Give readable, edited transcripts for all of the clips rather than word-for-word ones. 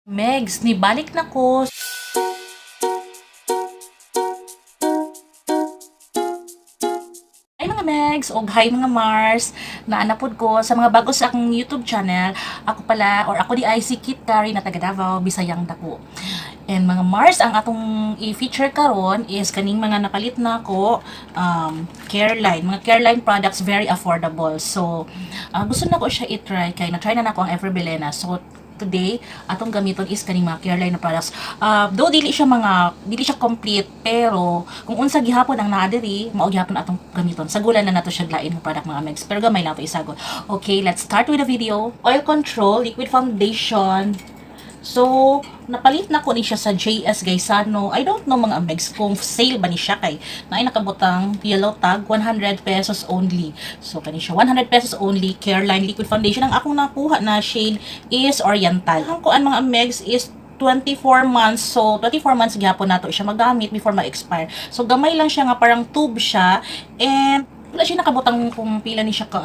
Megs, nibalik na ko. Ay mga Megs, o hi mga Mars, naanapod ko sa mga bago sa akong YouTube channel. Ako pala, or ako di ay si Kit Kari na taga Davao, Bisayang dako. And mga Mars, ang atong i-feature karon is kaning mga napalit na ko Careline. Mga Careline products, very affordable. So, gusto na ko siya i-try, kaya na-try na ako ang Everbelena. So, today atong gamiton is kaning mga Careline na products. Though dili siya complete, pero kung unsa gihapon ang naa diri, mao gihapon atong gamiton. Sagulan na nato siya lain ng product mga Megs. Pero gamay lang to isagol. Okay, let's start with the video. Oil Control Liquid Foundation. So, napalit na ko ni siya sa JS Gaisano. I don't know mga Megs kung sale ba ni siya kay naay nakabutang yellow tag 100 pesos only. So, kani siya 100 pesos only Careline Liquid Foundation. Ang akong nakuha na shade is Oriental. Ang kuan mga Megs is 24 months. So, 24 months gyapon nato siya magamit before ma-expire. So, gamay lang siya nga parang tube siya and wala siya nakabutang kung pila ni siya ka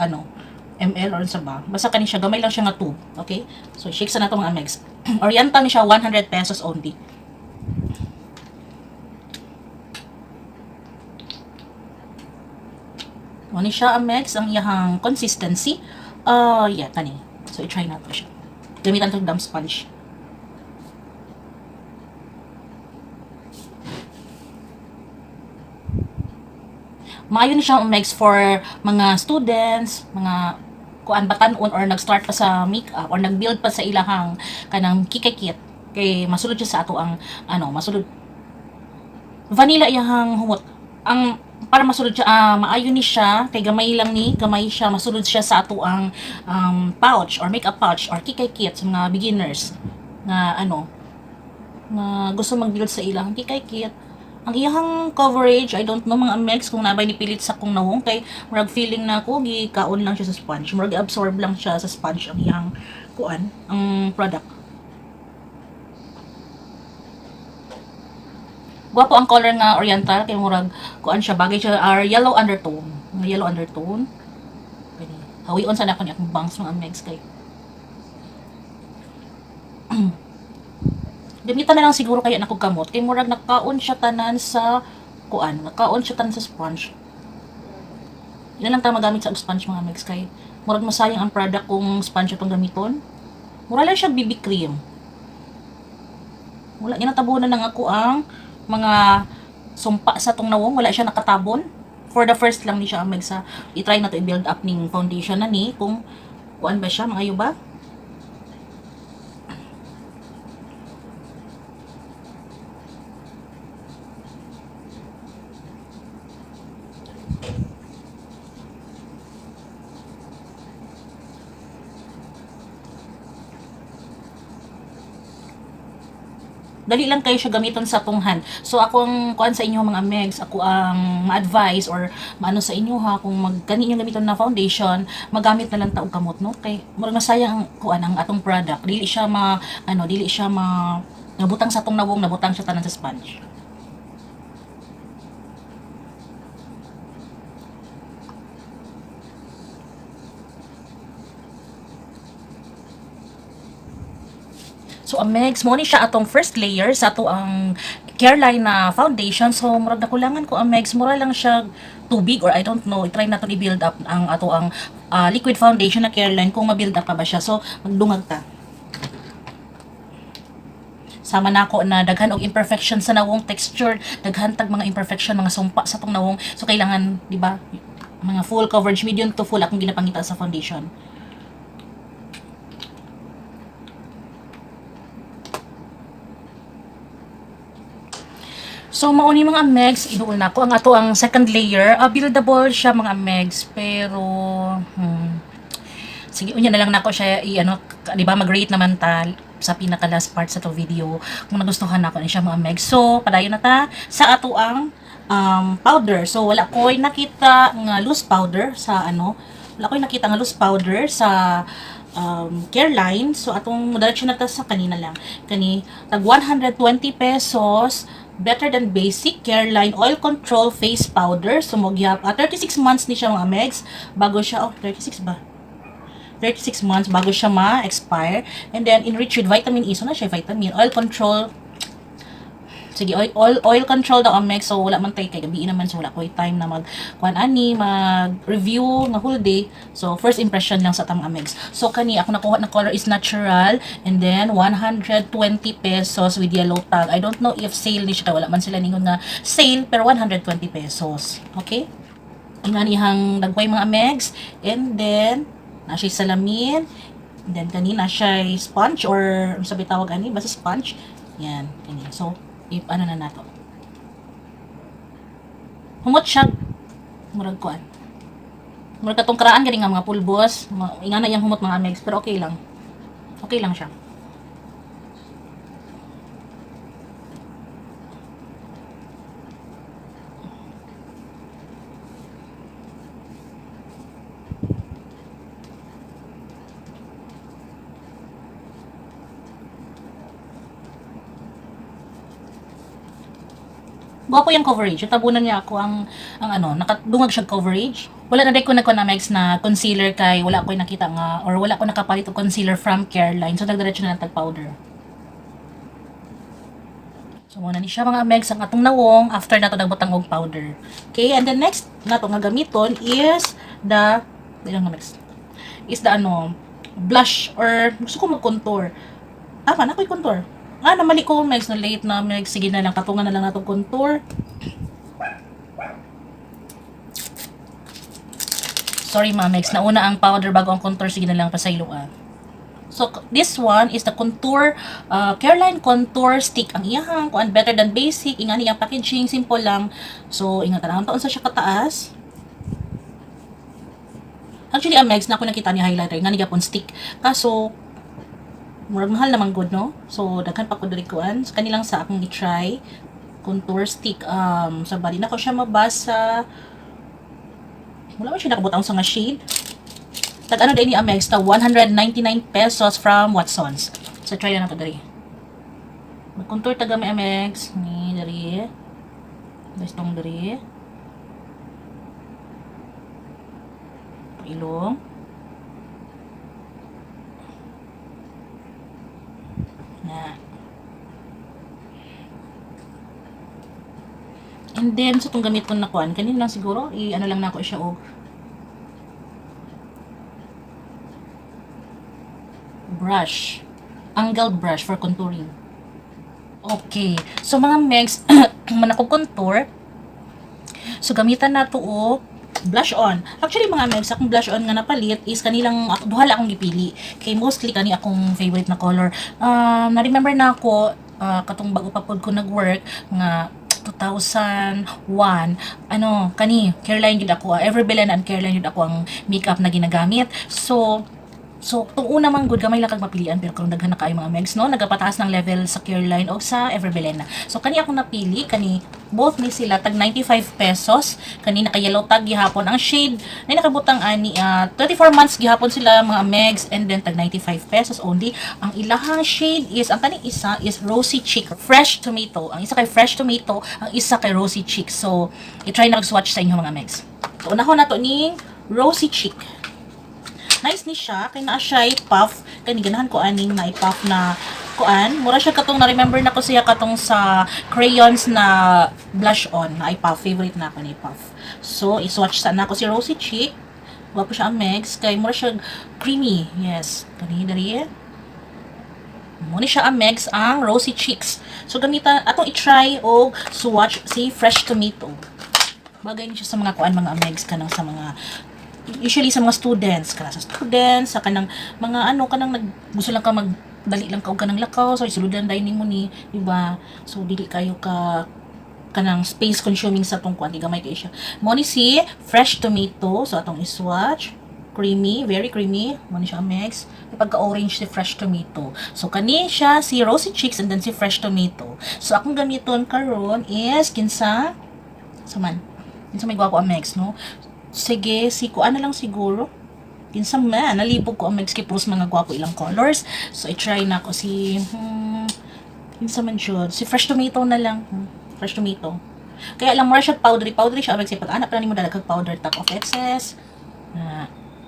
ml or sa ba. Basta kani siya gamay lang siya nga tube. Okay? So, shake sa nato mga Megs. Oriental ni siya 100 pesos only. Ano siya Megs ang iyang consistency. Yeah, kani. So, i-try nato siya. Gamitan to dump sponge. Maayo na siya Megs for mga students, mga kuan batan-on or nag-start pa sa makeup or nag-build pa sa ilahang kanang kikikit kay masulod siya sa ato ang masulod vanilla iyang humot ang para masulod siya maayo ni siya kay gamay siya masulod siya sa ato ang pouch or makeup pouch or kikikit sa mga beginners na na gusto mag-build sa ilang kikikit. Ang iyang coverage, I don't know mga Megs kung nabay nipilit sa kung nawong kay murag feeling na ko gikaon lang siya sa sponge. Murag absorb lang siya sa sponge ang iyang ang product. Gwapo ang color nga Oriental kay murag kuan siya bagay siya yellow undertone. Yellow undertone. Pwede. Hawion sa na ko ni akong bangs mga Megs kay. Gamitan na lang siguro kaya nako kamot kay murag nakaon siya tanan sa sponge. Yan lang ta magamit sa sponge mga Megs kay murag masayang ang product kung sponge itong gamiton. Mura lang siya BB cream. Wala ginatabunan ng ako ang mga sumpa sa tong nawong, wala siya nakatabon. For the first lang ni siya Megs sa i-try na to i-build up ning foundation na ni kung kuan ba siya mga yuba. Dali lang kayo siya gamiton sa tunghan. So akong kuan sa inyo mga Megs, ako ang ma-advise or maano sa inyo ha kung magkani inyo gamiton na foundation, magamit na lang ta og kamot no kay murag masayang ang kuan ang atong product. Dili siya nabutang sa tong nawong, nabutang siya tanan sa sponge. So, Megs, mo ni siya atong first layer sa ato ang Careline na foundation. So, murag nakulangan ko Megs, mura lang siya tubig or I don't know. I-try natin i-build up ang ato ang liquid foundation na Careline kung ma-build up pa ba siya. So, magdungag ta. Sama na ako na daghan og imperfection sa nawong texture, daghan tag mga imperfection, mga sumpa sa tong nawong. So, kailangan, di ba, mga full coverage, medium to full akong ginapangita sa foundation. So, mauni mga Megs, inuul na ko ang ato ang second layer. Buildable siya mga Megs, pero sige, unya na lang nako siya di ba mag-rate naman ta sa pinaka last part sa to video kung nagustuhan nako ni siya mga Megs. So, padayon na ta sa ato ang powder. So, wala ko'y nakita nga loose powder sa Careline. So, atong diretso na ta sa kanina lang. Tag 120 pesos better than basic Careline Oil Control Face Powder. So, 36 months ni siya mga Megs. Bago siya, 36 ba? 36 months bago siya ma-expire. And then, enriched with vitamin E. So, na siya vitamin. Oil control. Sige, oil control daw ang Megs. So, wala man tayo kay gabi naman. So, wala ko time na mag-review na whole day. So, first impression lang sa tamang Megs. So, kani, ako nakuha na color is natural. And then, 120 pesos with yellow tag. I don't know if sale ni siya. Wala man sila ningon nga sale. Pero 120 pesos. Okay? Inganihang dagway mga Megs. And then, na siya salamin. And then, kanina siya sponge or sabi tawag ani, basta sponge. Yan, kanina. So, ano na nato. Humot siya. Murag kuan. Murag katong karaan gani nga mga pulbos. Ingana yang humot mga Megs, pero okay lang. Okay lang siya. Gwapo yung coverage. Yung tabunan niya ako ang ano, nakadungag siya coverage. Wala na dahil ko na Megs na concealer kay wala ko nakita nga or wala ko nakapalit og concealer from Careline. So nagdiretso na lang tag powder. So muna ni siya mga Megs ang atong nawong after nato nagbutang og powder. Okay, and the next nato nga gamiton is the ilang Megs. Is the ano, blush or gusto ko mag-contour. Tama na ko'y contour. Namali ko, Megs, na late na, Megs. Sige na lang, katungan na lang natong contour. Sorry, Megs. Nauna ang powder bago ang contour. Sige na lang, pasayloan. So, this one is the contour, Careline Contour Stick. Ang iyahang, kuan better than basic. Ingan niyang packaging, simple lang. So, ingat na lang. Taon sa siya kataas. Actually, Megs, na ako nakita ni highlighter. Nga niya pon stick. Kaso, murag mahal naman good, no? So, daghan pa ko diri kuan. So, kanilang sa akong i-try. Contour stick. Sa bali na ko siya mabasa. Wala man siya nakabutang sa nga shade. Tag ano din ni Megs, ta 199 pesos from Watsons. So, try na nato diri. Mag-contour taga may Megs. Ni diri. Best tong diri. Ilong. Na. And then, so itong gamit ko na kuan, kanina lang siguro, ano lang na ako siya og brush. Angled brush for contouring. Okay. So, mga Megs, manakog contour. So, gamitan na to og blush on. Actually, mga Megs, akong blush on nga napalit is kanilang, duha lang akong gipili. Kay mostly, kani akong favorite na color. Na-remember na ako, katong bago pa pod ko nag-work, nga 2001, Careline yun ako, Everbelen and Careline yun ako ang makeup na ginagamit. So, itong una man good, gamay lang kag mapilian, pero kung daghan na kayo mga Megs, no? Nagapataas ng level sa Careline o sa Everbelen na. So, kani akong napili, both ni sila, tag 95 pesos. Kani naka-yellow tag gihapon. Ang shade, na nakabutang 24 months gihapon sila mga Megs, and then tag 95 pesos only. Ang ilahang shade is, ang kaning isa is Rosy Cheek, Fresh Tomato. Ang isa kay Fresh Tomato, ang isa kay Rosy Cheek. So, i-try na mag-swatch sa inyo mga Megs. So, unahon na to ni Rosy Cheek. Nice ni siya, kay naa siya puff. Kani ganahan ko aning na i-puff na kuan. Mura siya katong na-remember na ko siya katong sa crayons na blush on na i-puff. Favorite na ako ni puff. So, i-swatch sa na ko si Rosy Cheek. Wapo siya ang Megs. Kay mura siya creamy. Yes. Kani dari. Muna siya ang Megs ang Rosy Cheeks. So, gamitan, atong i-try o swatch si Fresh Tomato. Bagay niya siya sa mga kuan mga Megs kanang sa mga usually sa mga students, sa kanang mga kanang gusto lang ka magdali lang ka og kanang lakaw, so isuludan dining mo ni, diba? So dili kayo kanang space consuming sa tong kwanti gamay kay siya. Mo ni si Fresh Tomato, so atong i-swatch. Creamy, very creamy. Mo ni siya Megs. Pagka-orange si Fresh Tomato. So kani siya si Rosy Cheeks and then si Fresh Tomato. So akong gamiton karon is kinsa may gwapo ang Megs, no? Sige, kuan na lang siguro. Kinsa man, nalibog ko ang Megs kay pros mga gwapo ilang colors. So, i-try na ko si, kinsa man siya. Si Fresh Tomato na lang. Fresh Tomato. Kaya lang, more siya powdery siya. Megs, pag anak na ni mo dalagag powder, top of excess.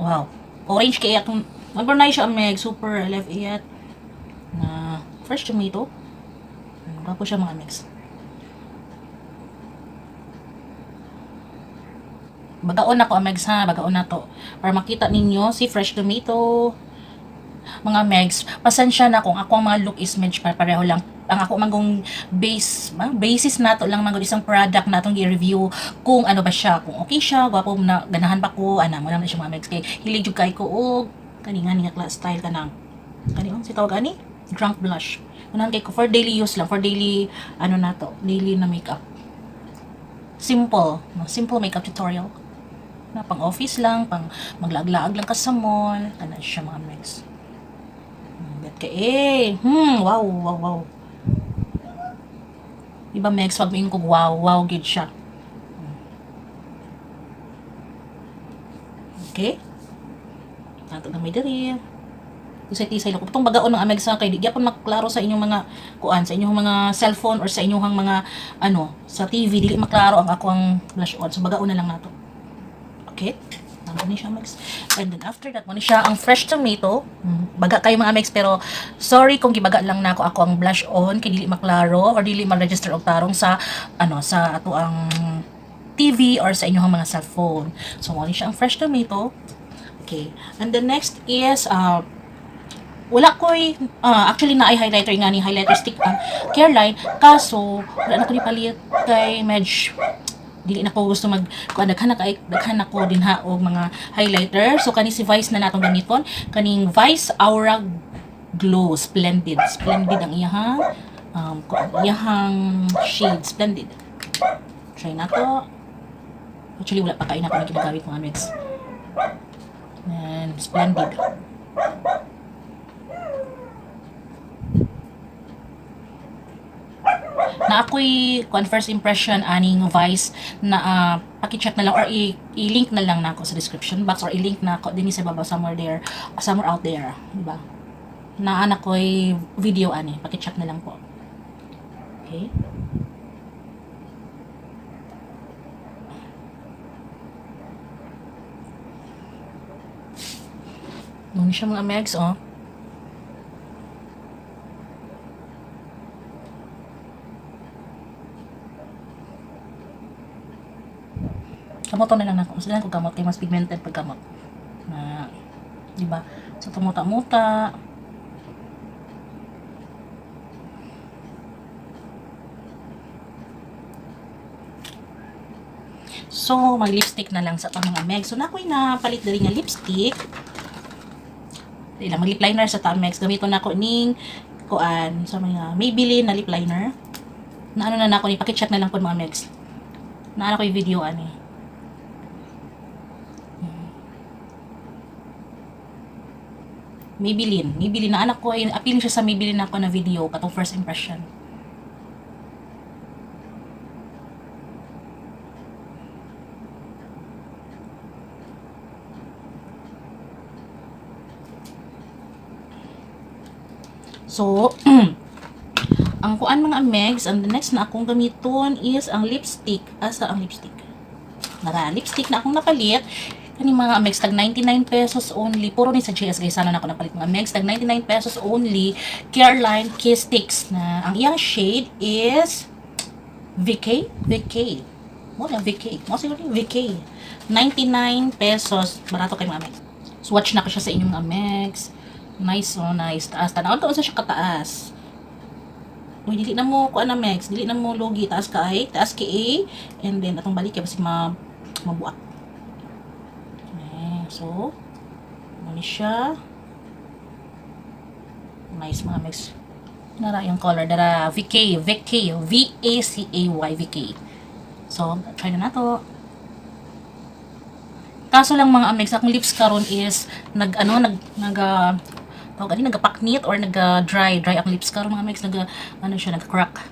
Wow. Orange kaya itong Mag-brunei siya meg, super, I love it. Na fresh tomato. Gwapo siya mga megs. Bagaon ako megs ha, bagaon na to. Para makita ninyo si fresh tomato. Mga megs, pasensya na kung ako ang mga look is medyo pareho lang. Ang ako mangong basis nato lang mangong isang product natong i-review kung ano ba siya, kung okay siya, gwapo na ganahan pa ko, ana mo na siya mga megs kay hilig jud kay ko og kani nga niya class style kanang kani si tawag ani drunk blush. Unan kay ko for daily use lang, for daily ano na to, daily na makeup. Simple, no? Simple makeup tutorial. Na pang office lang, pang maglaag-laag lang ka sa mall, kana siya mga megs. Bet ka wow, wow, wow. Diba megs, pag maing kog wow, wow gid siya. Okay? Nato gamay diri. Tisay-tisay lang. Itong bagaon ng ameg sa kay di gyapon maklaro sa inyong mga kuan, sa inyong mga cellphone or sa inyong mga ano, sa TV dili maklaro ang ako ang flash on. So bagaon na lang nato. Okay? Tama ni siya megs. And then after that, mo ni siya ang fresh tomato. Baga kayo mga megs pero sorry kung gibaga lang nako ako ang blush on kay dili maklaro or dili ma-register og tarong sa ano sa ato ang TV or sa inyong mga cellphone. So mo ni siya ang fresh tomato. Okay. And the next is wala ko'y actually na ay highlighter nga ni highlighter stick ang Careline kaso wala na ko ni palit kay medj dili na ko gusto mag daghan ako din ha og mga highlighter so kani si Vice na natong gamiton kaning Vice Aura Glow Splendid ang iyahang shade Splendid try na to actually wala pa kayo na ko na ginagamit mga mix and Splendid na ako'y first impression aning Vice na paki-check na lang or i-link na lang nako sa description box or i-link na ko din sa baba somewhere out there, di ba? Na anak ko'y video ani, paki-check na lang po. Okay? Muna siya mga megs, oh. Kamot na lang nako. Sila ko kamot kay mas pigmented pag kamot. Na, di ba? So tumuta-muta. So, mag-lipstick na lang sa itong mga meg. So, nako'y napalit na rin nga lipstick. Dili lang, mag-lip liner sa Tamex. Gamiton na ko ning kuan sa mga Maybelline na lip liner. Na ano na nako ni paki-check na lang po mga megs. Na ano ko yung video ani. Maybelline na anak ko ay appealing siya sa Maybelline ako na video katong first impression. So, ang kuan mga megs, ang the next na akong gamiton is ang lipstick. Asa ang lipstick? Nara, lipstick na akong napalit. Kani mga megs, tag 99 pesos only. Puro ni sa GS guys, sana na ako napalit mga megs. Tag 99 pesos only. Careline Kiss Sticks na. Ang iyang shade is VK. Mo na VK. Mo siguro yung VK. 99 pesos. Barato kay mga megs. Swatch na ko siya sa inyong mga megs. Nice, oh, nice. Taas. Tanaw to sa siya kataas. Uy, dili na mo, kuan na megs. Dili na mo logi. Taas ka ay. Taas ka A. And then, atong balik kaya basi mabuak. So, muna siya. Nice mga mix. Nara yung color. Dara VK. V-A-C-A-Y. VK. So, try na to. Kaso lang mga mix, akong lips karon is nagapaknit or nag-dry ang lips karon mga mix. Nag-crack.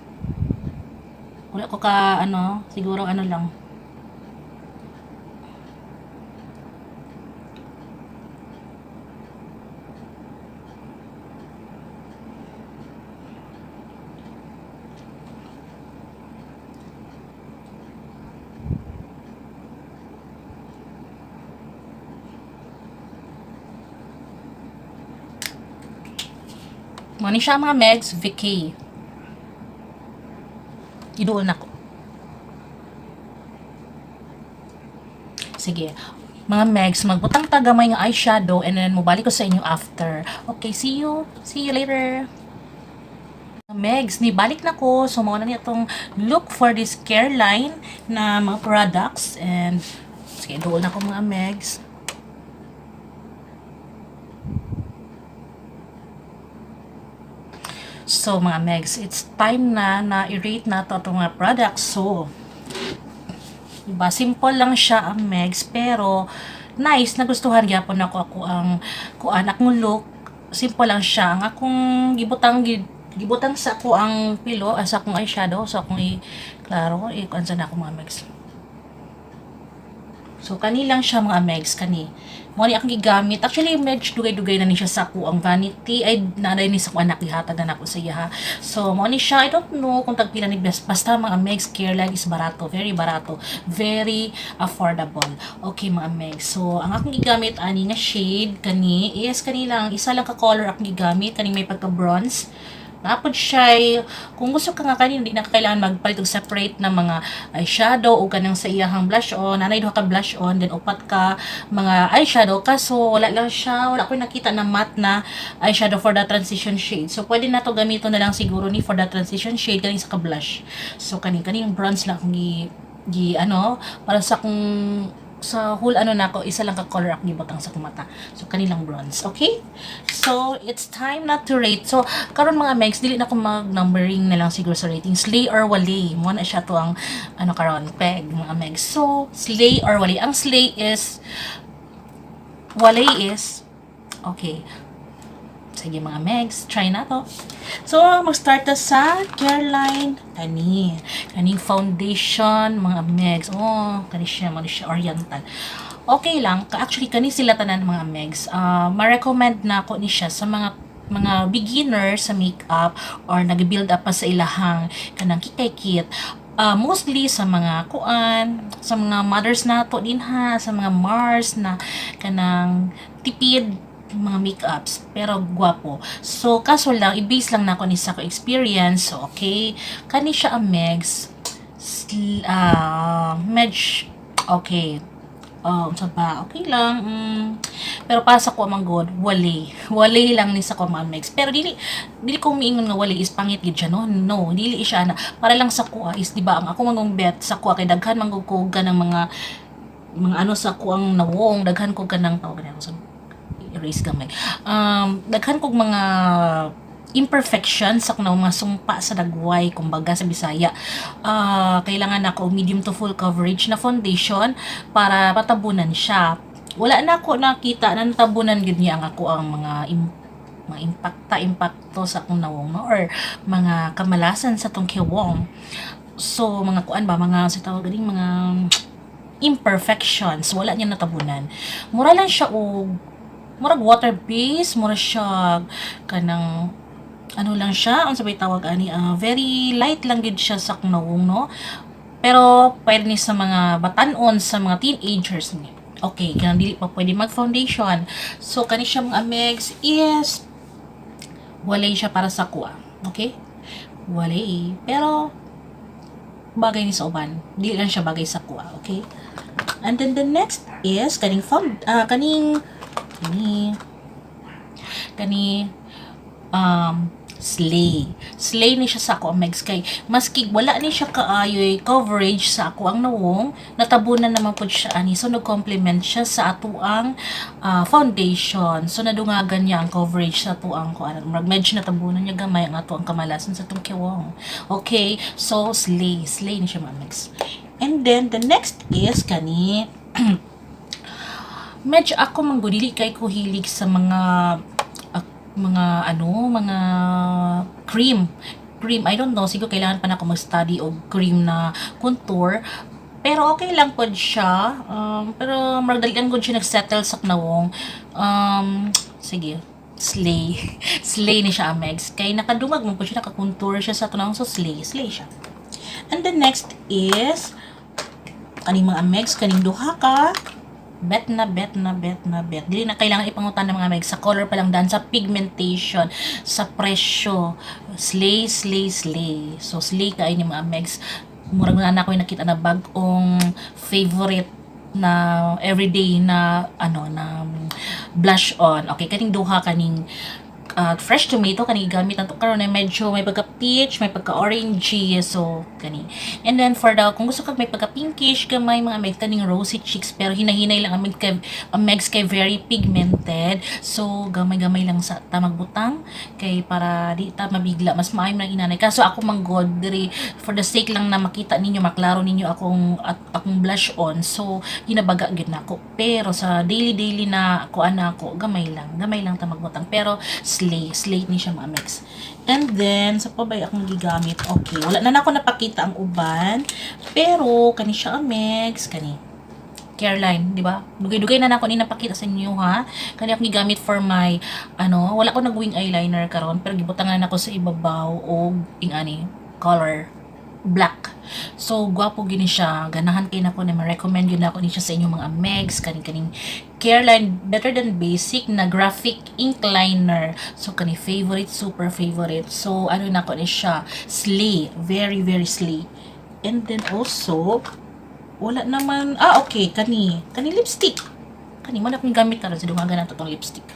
Wala ko ka, siguro lang. Mani siya mga Megs, Vicky. Iduol na ko. Sige. Mga Megs, magbutang tagamay nga eyeshadow and then mubalik ko sa inyo after. Okay, see you. See you later. Megs, nibalik na ko. So, muna niya itong look for this care line na mga products. And, sige, doon na ko mga Megs. So, mga Megs, it's time na i-rate na to itong mga products. So, diba, simple lang siya ang Megs, pero nice, nagustuhan gyapon ako ang kuan akong look. Simple lang siya. Ang akong gibutang sa ako ang pilo, sa akong eyeshadow, sa akong klaro, kuan sa na ako mga Megs. So, kani lang siya mga Megs, kani. Mo ni akong gigamit. Actually, medyo dugay-dugay na ni siya sa ako ang vanity. Ay, naday ni sa ko anak, ihatag na ako sa iya ha. So, mo ni siya, I don't know kung tagpila ni best. Basta mga Megs, care line is barato. Very barato. Very affordable. Okay mga Megs. So, ang akong gigamit, ani nga shade, kani, is kani lang, isa lang ka color akong gigamit. Kani may pagka-bronze. Napod siya, kung gusto ka nga kanina, hindi na kailangan magpalit og separate na mga eyeshadow o ganang sa iyahang blush on. Nanay duha ka blush on, then upat ka mga eyeshadow. Kaso wala lang siya, wala ko nakita na matte na eyeshadow for the transition shade. So pwede na to gamiton na lang siguro ni for the transition shade kaning sa ka blush. So kaning bronze lang akong para sa kung sa whole nako, isa lang ka color ako gibutang sa kumata. So kanilang bronze, okay? So it's time na to rate. So karon mga Megs, dili na ko mag numbering na lang siguro sa rating. Slay or wali. Mo na siya to ang karon peg mga Megs. So slay or wali. Ang slay is wali is okay. Sige mga Megs, try na to. So, mag-start na sa Careline. Kaning foundation, mga Megs. Oh, kani siya oriental. Okay lang. Actually, kani sila tanan mga Megs. Ma-recommend na ako ni siya sa mga beginner sa makeup or nag-build up pa sa ilahang kanang kikay-kit. Mostly sa mga sa mga mothers na to din ha, sa mga Mars na kanang tipid mga makeups, pero gwapo. So, kaso lang, i-base lang na ako ni sa ko experience. So, okay. Kani siya ang Megs. Okay. So ba, okay lang. Pero para sa ko mang god, wali. Wali lang ni sa ko mga Megs. Pero dili ko miingon nga wali is pangit gid siya no. No, dili siya na. Para lang sa ko is di ba ang ako mangong bet sa ko kay daghan manggugog ng mga sa ko ang nawong daghan ko kanang tawag niya sa erase gamay. Daghan kog mga imperfections sa kuno mga sumpa sa dagway kumbaga sa Bisaya. Kailangan ako medium to full coverage na foundation para matabunan siya. Wala na ako nakita na natabunan gid niya ang ako ang mga impacto sa akong nawong no? Or mga kamalasan sa tong kiwong. So mga mga sa tawag galing mga imperfections wala niya natabunan. Mura lang siya murag water base, mura siya kanang lang siya, ang sabay tawag ani, very light lang gid siya sa kunawong no. Pero pwede ni sa mga batanon, sa mga teenagers ni. Okay, kanang dili pa pwede mag foundation. So kani siya mga Megs is walay siya para sa kuha. Okay? Walay. Pero bagay ni sa uban. Dili lang siya bagay sa kuha, okay? And then the next is kaning slay ni siya sa ako ang Megs kay maski wala ni siya kaayoy coverage sa ako ang nawong natabunan naman po siya ani so nag-complement siya sa ato ang foundation so nadungagan niya ang coverage sa ato ang medyo natabunan niya gamay ang ato ang kamalasan sa tong kiwong. Okay, so slay ni siya mga Megs. And then the next is kani medyo ako manggudili kay ko hilig sa mga cream. I don't know, siguro kailangan pa na ako mag-study o cream na contour. Pero okay lang po siya. Pero magdalian ko siya nag-settle sa knawong. Sige. Slay. Slay ni siya, Megs. Kaya nakadumag mo po siya, nakakontour siya sa tunawang. So, slay siya. And the next is kaning mga Megs, kaning duha ka Bet. Dili na kailangan ipangutan ng mga meg sa color pa lang dan sa pigmentation, sa presyo. Slay. So slay kay ni mga megs. Murag na ako yung nakita na bagong favorite na everyday na na blush on. Okay, kaning duha kaning fresh tomato kani gamit nato karon ay medyo may pagka peach, may pagka orangey, so kani. And then for the kung gusto kag may pagka pinkish gamay mga meg kaning rosy cheeks pero hinahinay lang ang megs kay very pigmented. So gamay-gamay lang sa tamag butang kay para di ta mabigla mas maayo man inanay. Kaso ako manggod diri for the sake lang na makita ninyo maklaro ninyo akong blush on. So ginabaga gyud nako. Pero sa daily na kuan ako gamay lang tamag butang pero slate ni siya mga mix. And then, sa pabay akong gigamit. Okay, wala na ako napakita ang uban. Pero, kani siya ang mix. Kani. Careline, di ba? Dugay-dugay na ako ni napakita sa inyo, ha? Kani akong gigamit for my, wala ko nag-wing eyeliner karon pero gibutangan ako sa ibabaw o color black. So, gwapo gini siya. Ganahan kayo na ko na ma-recommend yun ako ni siya sa inyong mga megs. Kaning Careline, better than basic na graphic ink liner. So, favorite, super favorite. So, na ko ni siya. Slay. Very, very slay. And then also, wala naman, okay, kani lipstick. Kani mo na akong gamit karon sa dungagan nato tong lipstick.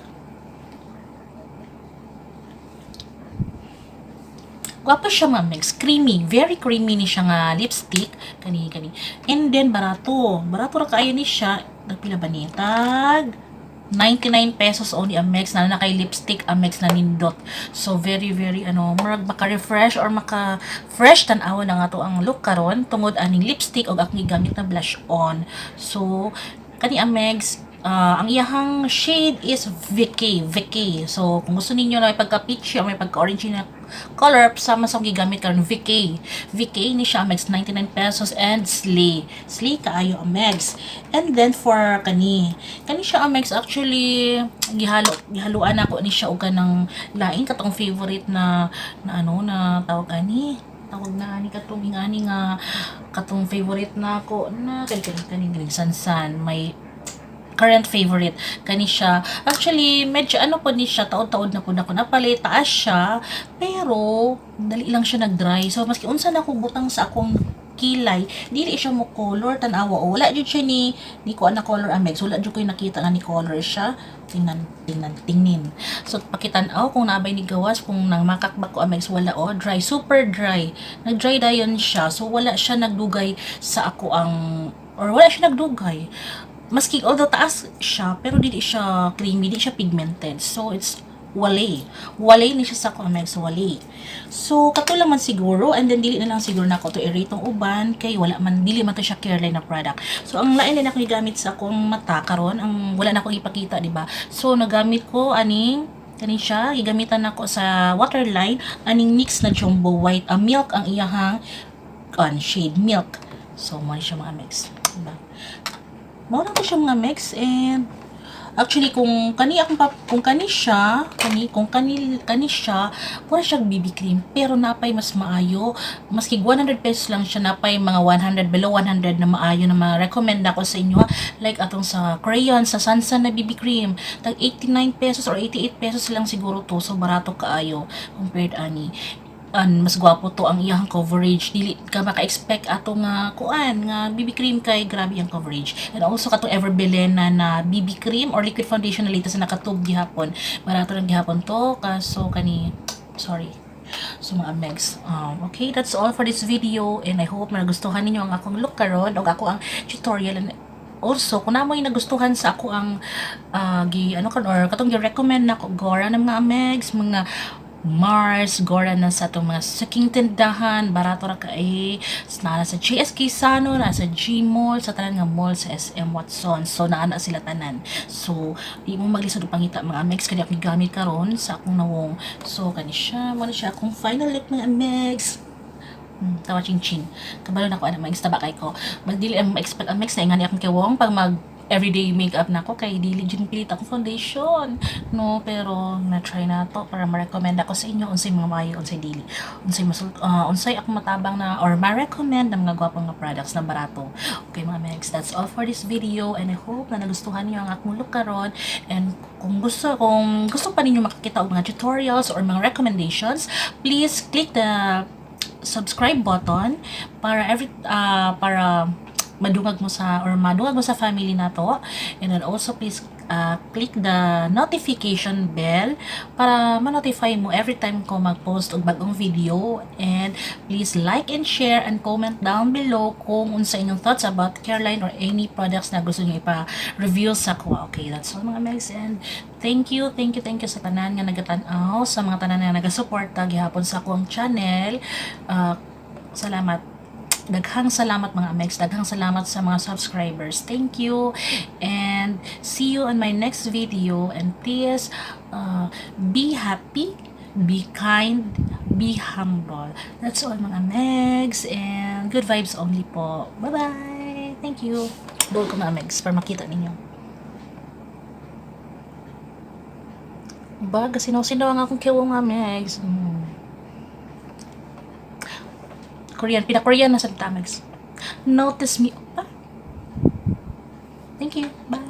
Gwapo siya mga mix. Creamy. Very creamy ni siya nga lipstick. Kani. And then, barato. Barato ra kaayo ni siya. Nagpila ba ni? Tag 99 pesos only ang mix. Na kay lipstick ang mix na nindot. So, very, very, murag maka-refresh or maka-fresh tanawa na nga to ang look karon tungod aning lipstick o akong gamit na blush on. So, kani ang mix, ang iyahang shade is Vicky. So, kung gusto ninyo na may pagka-peachy o may pagka-orange na color, sama sa gigamit karon Vicky ni siya Amex 99 pesos and slay kaayo Amex. And then for kani siya Amex actually gihaluan ako ni siya og kanang lain katong favorite na tawag na ni katong ingani nga katong favorite na ako na kani sansan may current favorite kani siya. Actually, medyo po ni siya, taod-taod na po ako napalit, taas siya, pero dali lang siya nag-dry. So, maski unsa na ko butang sa akong kilay, dili siya mo color, tanawa, o wala jud siya ni ko na color Amex, wala jud ko nakita nga ni color siya. Tingnan. So, pakitan-aw kung nabay ni gawas, kung nang makakbak ko Amex, wala dry, super dry. Nag-dry dayon siya, so wala siya nagdugay sa ako wala siya nagdugay. Maski although taas siya pero dili siya creamy, dili siya pigmented. So it's wale ni siya sa Amex wale. So kato lang man siguro, and then dili na lang siguro nako to i-rate tong uban kay dili man to siya Careline na product. So ang lain na ako gigamit sa akong mata karon, ang wala na akong ipakita, di ba? So nagamit ko kani siya, gigamitan nako sa waterline aning mix na jumbo white, milk ang iyahang shade milk. So mo siya mga mix, diba? Mao na to siya mga mix. And actually kung kani siya pura siya BB cream pero napay mas maayo, maski 100 pesos lang siya, napay mga 100 below 100 na maayo na ma-recommend ako sa inyo, like atong sa crayon sa Sansan na BB cream tag 89 pesos or 88 pesos lang siguro to. So barato kaayo compared ani mas gwapo to ang iyang coverage, dili ka maka-expect ato nga BB cream kay grabe ang coverage. And also katong Everbelen na BB cream or liquid foundation na latest na nakatub gihapon, barato lang gihapon to, kaso so mga megs. Okay, that's all for this video, and I hope na nagustuhan ninyo ang akong look karon o ako ang tutorial. And also kung namoy nagustuhan sa ako ang or katong gi-recommend na ko gora ng mga megs, mga Mars, gora na sa itong mga suking tindahan, barato ra kay na sa GSK Sano, na sa G-Mall, sa tanan nga mall sa SM Watson. So naana sila tanan. So di mo maglisod og pangita mga Amex kani akong gamit karon sa akong nawong. So kani siya, mo na siya akong final look mga Amex. Tawa ching kabalo na ko ana Amex tabakay ko. Magdili ang expect Amex na ingani akong kawong pag everyday makeup na ako kay dili jud pilit ako foundation no, pero na-try na to para ma-recommend ako sa inyo unsay mga maayo unsay dili, unsay ako matabang na or ma-recommend ng mga gwapong nga products na barato. Okay mga megs, that's all for this video and I hope na nagustuhan niyo ang akong look karon, and kung gusto pa ninyo makakita og mga tutorials or mga recommendations, please click the subscribe button para para madungag mo sa family na to, and then also please click the notification bell para ma-notify mo every time ko mag-post og bagong video, and please like and share and comment down below kung unsa inyong thoughts about Careline or any products na gusto niyo ipa-review sa ko. Okay, that's all mga megs, and thank you sa tanan nga nagatanaw, sa mga tanan nga nagasuporta gihapon sa akong channel. Salamat. Daghang salamat mga megs, daghang salamat sa mga subscribers. Thank you and see you on my next video, and please be happy, be kind, be humble. That's all mga megs, and good vibes only po. Bye bye. Thank you. Dol ko mga megs para makita ninyo. Baga sinaw ang akong kiwo nga megs. Korean, pina-Korean na sa Tamags. Notice me. Thank you. Bye.